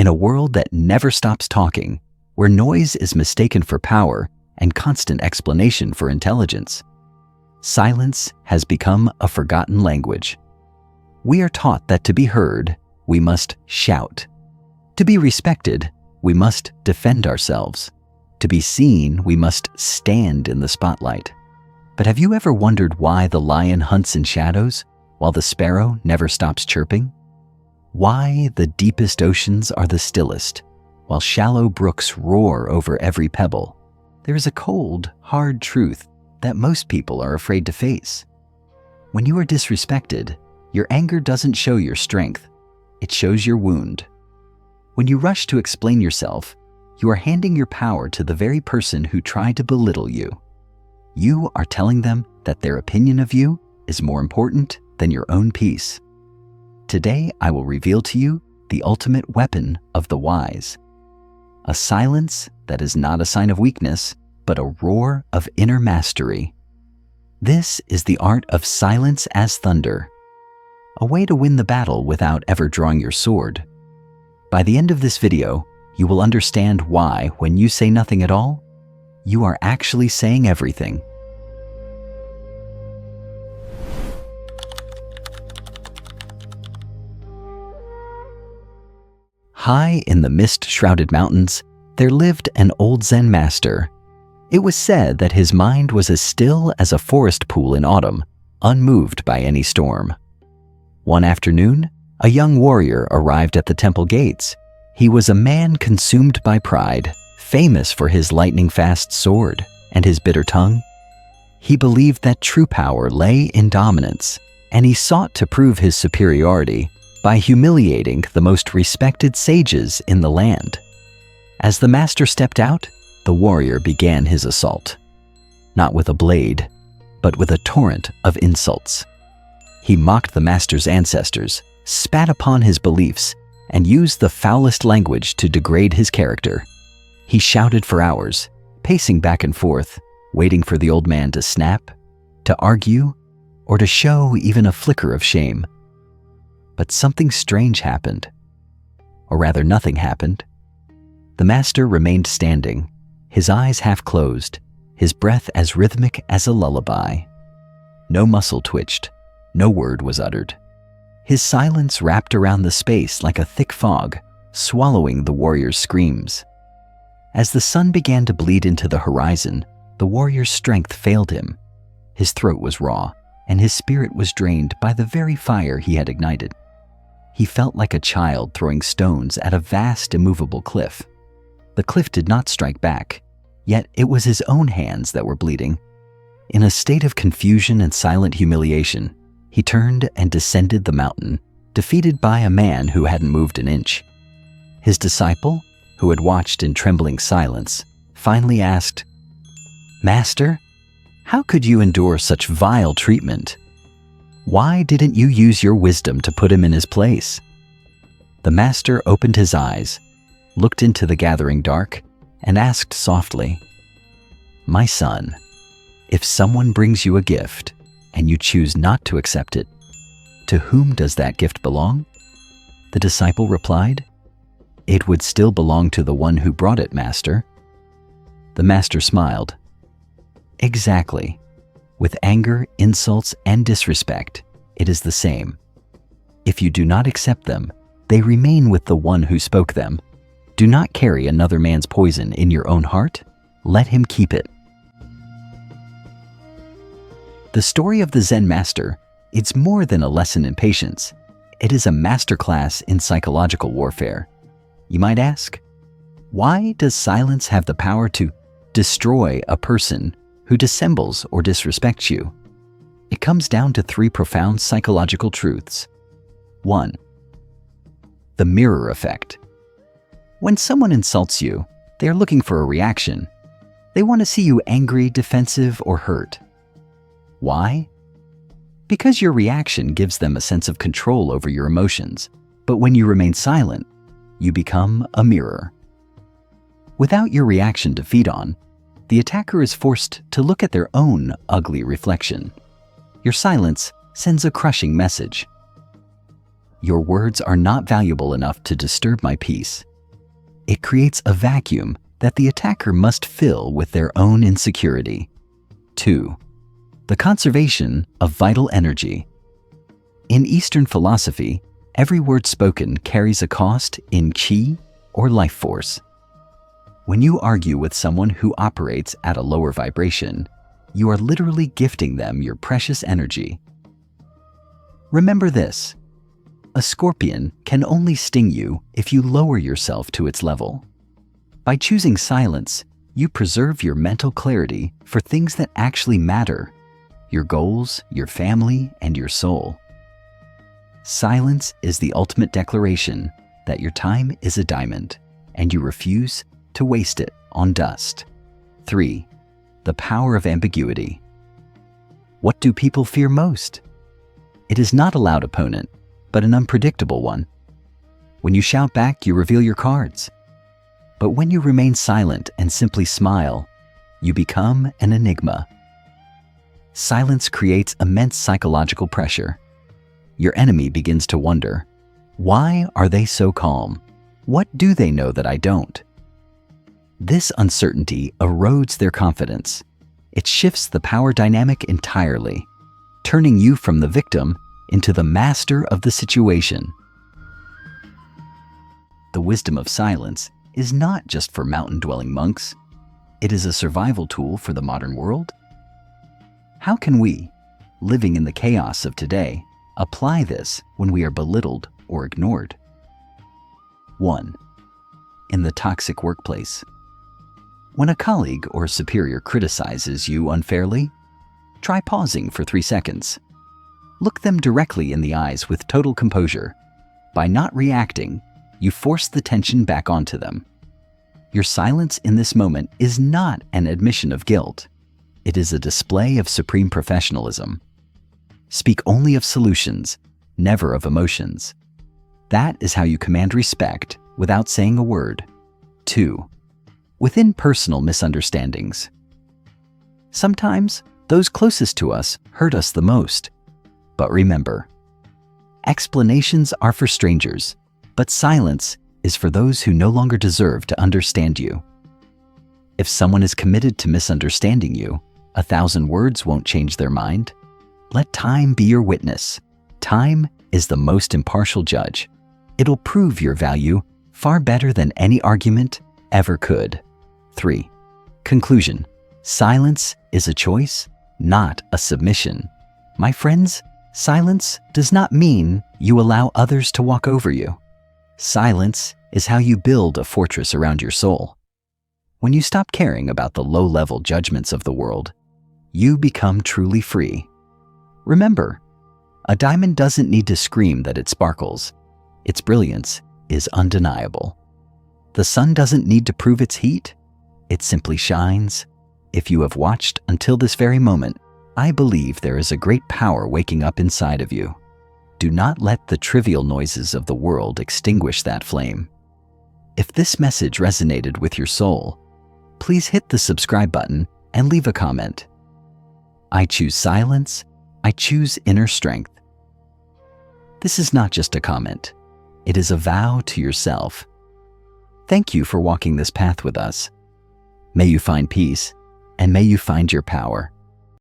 In a world that never stops talking, where noise is mistaken for power and constant explanation for intelligence, silence has become a forgotten language. We are taught that to be heard, we must shout. To be respected, we must defend ourselves. To be seen, we must stand in the spotlight. But have you ever wondered why the lion hunts in shadows while the sparrow never stops chirping? Why the deepest oceans are the stillest, while shallow brooks roar over every pebble? There is a cold, hard truth that most people are afraid to face. When you are disrespected, your anger doesn't show your strength, it shows your wound. When you rush to explain yourself, you are handing your power to the very person who tried to belittle you. You are telling them that their opinion of you is more important than your own peace. Today, I will reveal to you the ultimate weapon of the wise. A silence that is not a sign of weakness, but a roar of inner mastery. This is the art of silence as thunder, a way to win the battle without ever drawing your sword. By the end of this video, you will understand why, when you say nothing at all, you are actually saying everything. High in the mist-shrouded mountains, there lived an old Zen master. It was said that his mind was as still as a forest pool in autumn, unmoved by any storm. One afternoon, a young warrior arrived at the temple gates. He was a man consumed by pride, famous for his lightning-fast sword and his bitter tongue. He believed that true power lay in dominance, and he sought to prove his superiority by humiliating the most respected sages in the land. As the master stepped out, the warrior began his assault, not with a blade, but with a torrent of insults. He mocked the master's ancestors, spat upon his beliefs, and used the foulest language to degrade his character. He shouted for hours, pacing back and forth, waiting for the old man to snap, to argue, or to show even a flicker of shame. But something strange happened. Or rather, nothing happened. The master remained standing, his eyes half closed, his breath as rhythmic as a lullaby. No muscle twitched, no word was uttered. His silence wrapped around the space like a thick fog, swallowing the warrior's screams. As the sun began to bleed into the horizon, the warrior's strength failed him. His throat was raw, and his spirit was drained by the very fire he had ignited. He felt like a child throwing stones at a vast, immovable cliff. The cliff did not strike back, yet it was his own hands that were bleeding. In a state of confusion and silent humiliation, he turned and descended the mountain, defeated by a man who hadn't moved an inch. His disciple, who had watched in trembling silence, finally asked, "Master, how could you endure such vile treatment? Why didn't you use your wisdom to put him in his place?" The master opened his eyes, looked into the gathering dark, and asked softly, "My son, if someone brings you a gift and you choose not to accept it, to whom does that gift belong?" The disciple replied, "It would still belong to the one who brought it, master." The master smiled. Exactly. With anger, insults, and disrespect, it is the same. If you do not accept them, they remain with the one who spoke them. Do not carry another man's poison in your own heart. Let him keep it. The story of the Zen Master, it's more than a lesson in patience. It is a masterclass in psychological warfare. You might ask, why does silence have the power to destroy a person who dissembles or disrespects you? It comes down to three profound psychological truths. 1. The mirror effect. When someone insults you, they are looking for a reaction. They want to see you angry, defensive, or hurt. Why? Because your reaction gives them a sense of control over your emotions. But when you remain silent, you become a mirror. Without your reaction to feed on, the attacker is forced to look at their own ugly reflection. Your silence sends a crushing message. Your words are not valuable enough to disturb my peace. it creates a vacuum that the attacker must fill with their own insecurity. 2. The conservation of vital energy. In Eastern philosophy, every word spoken carries a cost in qi or life force. When you argue with someone who operates at a lower vibration, you are literally gifting them your precious energy. Remember this: a scorpion can only sting you if you lower yourself to its level. By choosing silence, you preserve your mental clarity for things that actually matter: your goals, your family, and your soul. Silence is the ultimate declaration that your time is a diamond, and you refuse to waste it on dust. 3. The power of ambiguity. What do people fear most? It is not a loud opponent, but an unpredictable one. When you shout back, you reveal your cards. But when you remain silent and simply smile, you become an enigma. Silence creates immense psychological pressure. Your enemy begins to wonder, why are they so calm? What do they know that I don't? This uncertainty erodes their confidence. It shifts the power dynamic entirely, turning you from the victim into the master of the situation. The wisdom of silence is not just for mountain-dwelling monks. It is a survival tool for the modern world. How can we, living in the chaos of today, apply this when we are belittled or ignored? 1. In the toxic workplace. When a colleague or superior criticizes you unfairly, try pausing for 3 seconds. Look them directly in the eyes with total composure. By not reacting, you force the tension back onto them. Your silence in this moment is not an admission of guilt. It is a display of supreme professionalism. Speak only of solutions, never of emotions. That is how you command respect without saying a word. 2. Within personal misunderstandings. Sometimes, those closest to us hurt us the most. But remember, explanations are for strangers, but silence is for those who no longer deserve to understand you. If someone is committed to misunderstanding you, 1,000 words won't change their mind. Let time be your witness. Time is the most impartial judge. It'll prove your value far better than any argument ever could. 3. Conclusion. Silence is a choice, not a submission. My friends, silence does not mean you allow others to walk over you. Silence is how you build a fortress around your soul. When you stop caring about the low-level judgments of the world, you become truly free. Remember, a diamond doesn't need to scream that it sparkles. Its brilliance is undeniable. The sun doesn't need to prove its heat. It simply shines. If you have watched until this very moment, I believe there is a great power waking up inside of you. Do not let the trivial noises of the world extinguish that flame. If this message resonated with your soul, please hit the subscribe button and leave a comment. I choose silence. I choose inner strength. This is not just a comment. It is a vow to yourself. Thank you for walking this path with us. May you find peace, and may you find your power.